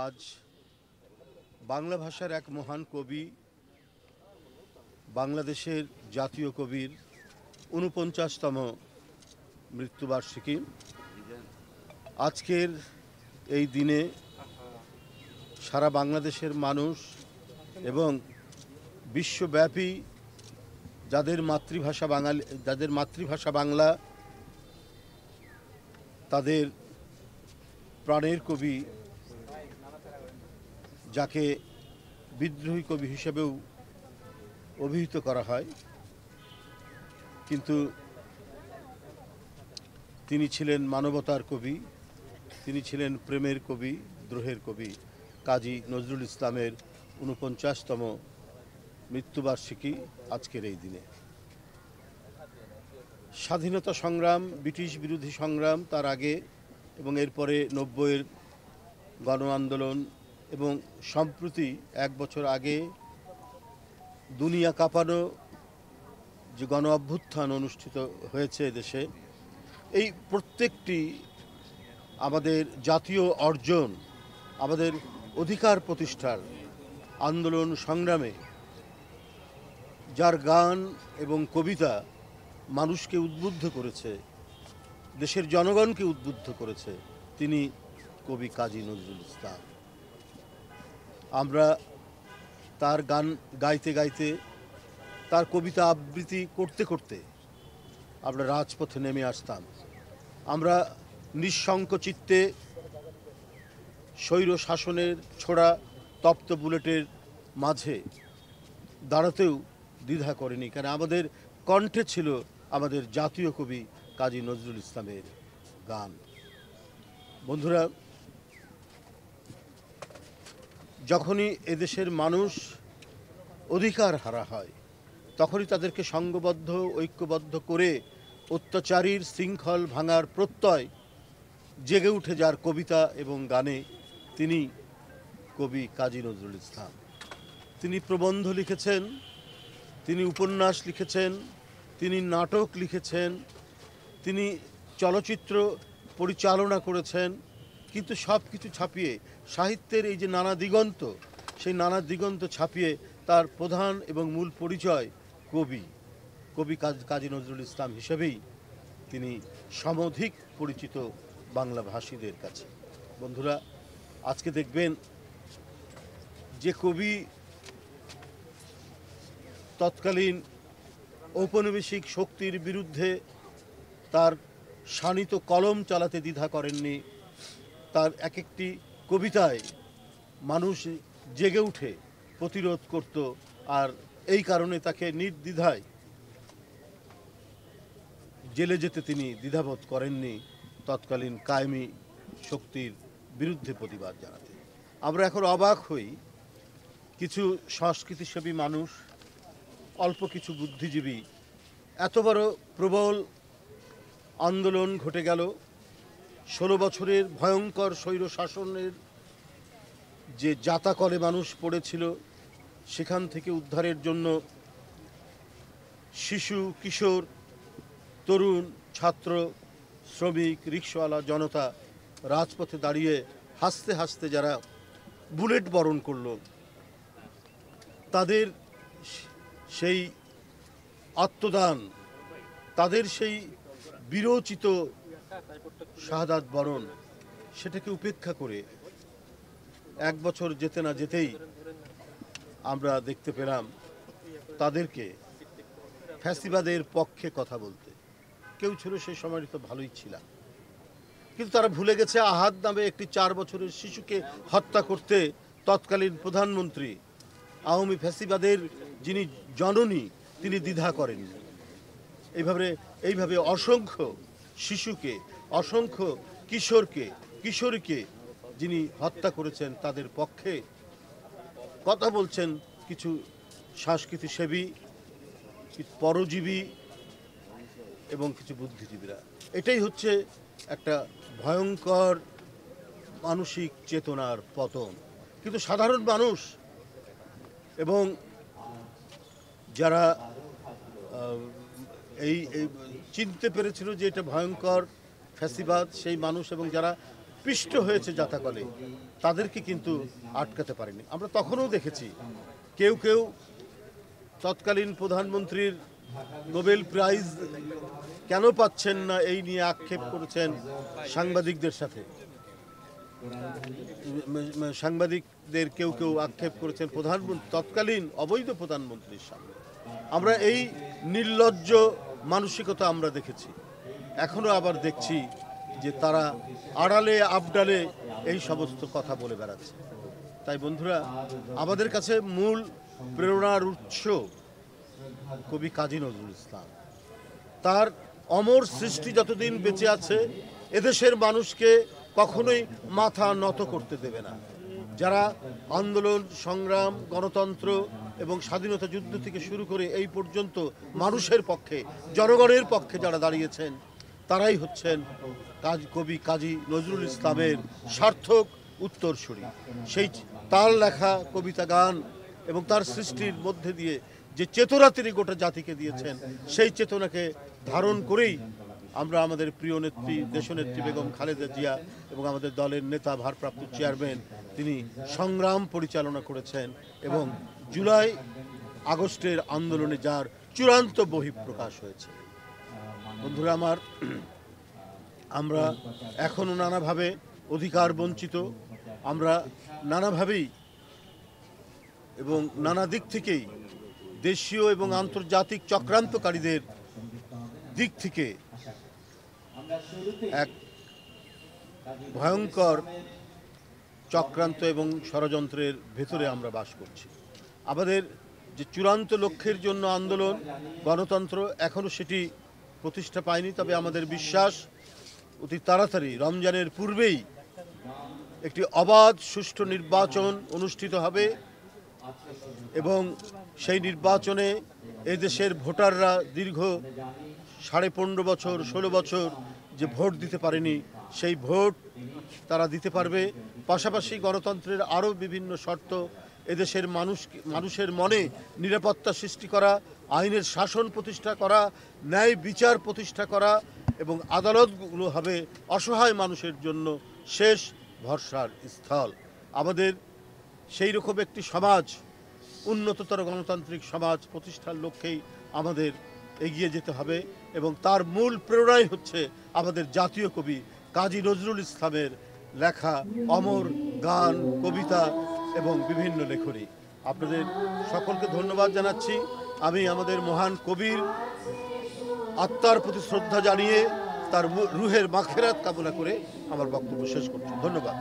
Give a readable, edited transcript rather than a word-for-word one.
আজ বাংলা ভাষার এক মহান কবি, বাংলাদেশের জাতীয় কবির ৪৯তম মৃত্যুবার্ষিকী। আজকের এই দিনে সারা বাংলাদেশের মানুষ এবং বিশ্বব্যাপী যাদের মাতৃভাষা বাংলা, তাদের প্রাণের কবি, যাকে বিদ্রোহী কবি হিসেবেও অভিহিত করা হয়, কিন্তু তিনি ছিলেন মানবতার কবি, তিনি ছিলেন প্রেমের কবি, দ্রোহের কবি। কাজী নজরুল ইসলামের ৪৯তম মৃত্যুবার্ষিকী আজকের এই দিনে। স্বাধীনতা সংগ্রাম, ব্রিটিশ বিরোধী সংগ্রাম, তার আগে এবং এরপরে ৯০-এর গণ আন্দোলন এবং সম্প্রতি ১ বছর আগে দুনিয়া কাঁপানো যে গণ অভ্যুত্থান অনুষ্ঠিত হয়েছে দেশে, এই প্রত্যেকটি আমাদের জাতীয় অর্জন, আমাদের অধিকার প্রতিষ্ঠার আন্দোলন সংগ্রামে যার গান এবং কবিতা মানুষকে উদ্বুদ্ধ করেছে, দেশের জনগণকে উদ্বুদ্ধ করেছে, তিনি কবি কাজী নজরুল ইসলাম। আমরা তার গান গাইতে গাইতে, তার কবিতা আবৃত্তি করতে করতে আমরা রাজপথে নেমে আসতাম। আমরা নিঃশঙ্ক চিত্তে স্বৈর শাসনের ছোড়া তপ্ত বুলেটের মাঝে দাঁড়াতেও দ্বিধা করেনি, কারণ আমাদের কণ্ঠে ছিল আমাদের জাতীয় কবি কাজী নজরুল ইসলামের গান। বন্ধুরা, যখনই এদেশের মানুষ অধিকার হারা হয়, তখনই তাদেরকে সংঘবদ্ধ, ঐক্যবদ্ধ করে অত্যাচারীর শৃঙ্খল ভাঙার প্রত্যয় জেগে উঠে যার কবিতা এবং গানে, তিনি কবি কাজী নজরুল ইসলাম। তিনি প্রবন্ধ লিখেছেন, তিনি উপন্যাস লিখেছেন, তিনি নাটক লিখেছেন, তিনি চলচ্চিত্র পরিচালনা করেছেন, কিন্তু সব কিছু ছাপিয়ে সাহিত্যের এই যে নানা দিগন্ত, সেই নানা দিগন্ত ছাপিয়ে তার প্রধান এবং মূল পরিচয় কবি কাজী নজরুল ইসলাম হিসেবেই তিনি সমধিক পরিচিত বাংলা ভাষীদের কাছে। বন্ধুরা, আজকে দেখবেন যে কবি তৎকালীন ঔপনিবেশিক শক্তির বিরুদ্ধে তার শানিত কলম চালাতে দ্বিধা করেননি, তার এক একটি কবিতায় মানুষ জেগে উঠে প্রতিরোধ করত, আর এই কারণে তাকে নির্দ্বিধায় জেলে যেতে তিনি দ্বিধাবোধ করেননি তৎকালীন কায়েমি শক্তির বিরুদ্ধে প্রতিবাদ জানাতে। আমরা এখন অবাক হই, কিছু সংস্কৃতিসেবী মানুষ, অল্প কিছু বুদ্ধিজীবী, এত বড় প্রবল আন্দোলন ঘটে গেল, ১৬ বছরের ভয়ঙ্কর স্বৈর শাসনের যে জাতাকলে মানুষ পড়েছিল, সেখান থেকে উদ্ধারের জন্য শিশু, কিশোর, তরুণ, ছাত্র, শ্রমিক, রিকশাওয়ালা জনতা রাজপথে দাঁড়িয়ে হাসতে হাসতে যারা বুলেট বরণ করল, তাদের সেই আত্মদান, তাদের সেই বিরোচিত শাহাদাত বরণ, সেটাকে উপেক্ষা করে ১ বছর যেতে না যেতেই আমরা দেখতে পেলাম তাদেরকে ফ্যাসিবাদের পক্ষে কথা বলতে। কেউ ছিল সেই সময় তো ভালোই ছিল, কিন্তু তারা ভুলে গেছে আহাদ নামে একটি ৪ বছরের শিশুকে হত্যা করতে তৎকালীন প্রধানমন্ত্রী, আওয়ামী ফ্যাসিবাদের যিনি জননী, তিনি দ্বিধা করেননি। এইভাবে অসংখ্য শিশুকে, অসংখ্য কিশোরীকে যিনি হত্যা করেছেন, তাদের পক্ষে কথা বলছেন কিছু সংস্কৃতিসেবী, পরজীবী এবং কিছু বুদ্ধিজীবীরা। এটাই হচ্ছে একটা ভয়ঙ্কর মানসিক চেতনার পতন। কিন্তু সাধারণ মানুষ এবং যারা এই চিনতে পেরেছিল যে এটা ভয়ঙ্কর ফ্যাসিবাদ, সেই মানুষ এবং যারা পিষ্ট হয়েছে জাতাকলে, তাদেরকে কিন্তু আটকাতে পারেনি। আমরা তখনও দেখেছি কেউ কেউ তৎকালীন প্রধানমন্ত্রীর নোবেল প্রাইজ কেন পাচ্ছেন না এই নিয়ে আক্ষেপ করেছেন সাংবাদিকদের সাথে। সাংবাদিকদের কেউ কেউ আক্ষেপ করেছেন প্রধানমন্ত্রী, তৎকালীন অবৈধ প্রধানমন্ত্রীর সামনে। আমরা এই নির্লজ্জ মানসিকতা আমরা দেখেছি, এখনো আবার দেখছি যে তারা আড়ালে আবডালে এই সমস্ত কথা বলে বেড়াচ্ছে। তাই বন্ধুরা, আমাদের কাছে মূল প্রেরণার উৎস কবি কাজী নজরুল ইসলাম। তার অমর সৃষ্টি যতদিন বেঁচে আছে এদেশের মানুষকে কখনোই মাথা নত করতে দেবে না। যারা আন্দোলন সংগ্রাম, গণতন্ত্র এবং স্বাধীনতা যুদ্ধ থেকে শুরু করে এই পর্যন্ত মানুষের পক্ষে, জনগণের পক্ষে যারা দাঁড়িয়েছেন, তারাই হচ্ছেন কবি কাজী নজরুল ইসলামের সার্থক উত্তরসূরি। সেই তার লেখা কবিতা, গান এবং তার সৃষ্টির মধ্যে দিয়ে যে চেতনা তিনি গোটা জাতিকে দিয়েছেন, সেই চেতনাকে ধারণ করেই আমরা আমাদের প্রিয় নেত্রী, দেশনেত্রী বেগম খালেদা জিয়া এবং আমাদের দলের নেতা, ভারপ্রাপ্ত চেয়ারম্যান, তিনি সংগ্রাম পরিচালনা করেছেন এবং জুলাই আগস্টের আন্দোলনে যার চূড়ান্ত বহিঃপ্রকাশ হয়েছে। বন্ধুরা আমার, আমরা এখনও নানাভাবে অধিকার বঞ্চিত, আমরা নানাভাবেই এবং নানা দিক থেকেই দেশীয় এবং আন্তর্জাতিক চক্রান্তকারীদের দিক থেকে এক ভয়ঙ্কর চক্রান্ত এবং ষড়যন্ত্রের ভেতরে আমরা বাস করছি। আমাদের যে চূড়ান্ত লক্ষ্যের জন্য আন্দোলন, গণতন্ত্র, এখনও সেটি প্রতিষ্ঠা পায়নি। তবে আমাদের বিশ্বাস অতি তাড়াতাড়ি রমজানের পূর্বেই একটি অবাধ সুষ্ঠু নির্বাচন অনুষ্ঠিত হবে এবং সেই নির্বাচনে এদেশের ভোটাররা দীর্ঘ 15.5 বছর, 16 বছর যে ভোট দিতে পারেনি, সেই ভোট তারা দিতে পারবে। পাশাপাশি গণতন্ত্রের আরও বিভিন্ন শর্ত, এদেশের মানুষের মনে নিরাপত্তা সৃষ্টি করা, আইনের শাসন প্রতিষ্ঠা করা, ন্যায় বিচার প্রতিষ্ঠা করা এবং আদালতগুলো হবে অসহায় মানুষের জন্য শেষ ভরসার স্থল। আমাদের সেই রকম একটি সমাজ, উন্নততর গণতান্ত্রিক সমাজ প্রতিষ্ঠার লক্ষ্যেই আমাদের এগিয়ে যেতে হবে এবং তার মূল প্রেরণাই হচ্ছে আমাদের জাতীয় কবি কাজী নজরুল ইসলামের লেখা অমর গান, কবিতা এবং বিভিন্ন লেখনী। আপনাদের সকলকে ধন্যবাদ জানাচ্ছি। আমি আমাদের মহান কবির আত্মার প্রতি শ্রদ্ধা জানিয়ে তার রুহের মাগফিরাত কামনা করে আমার বক্তব্য শেষ করছি। ধন্যবাদ।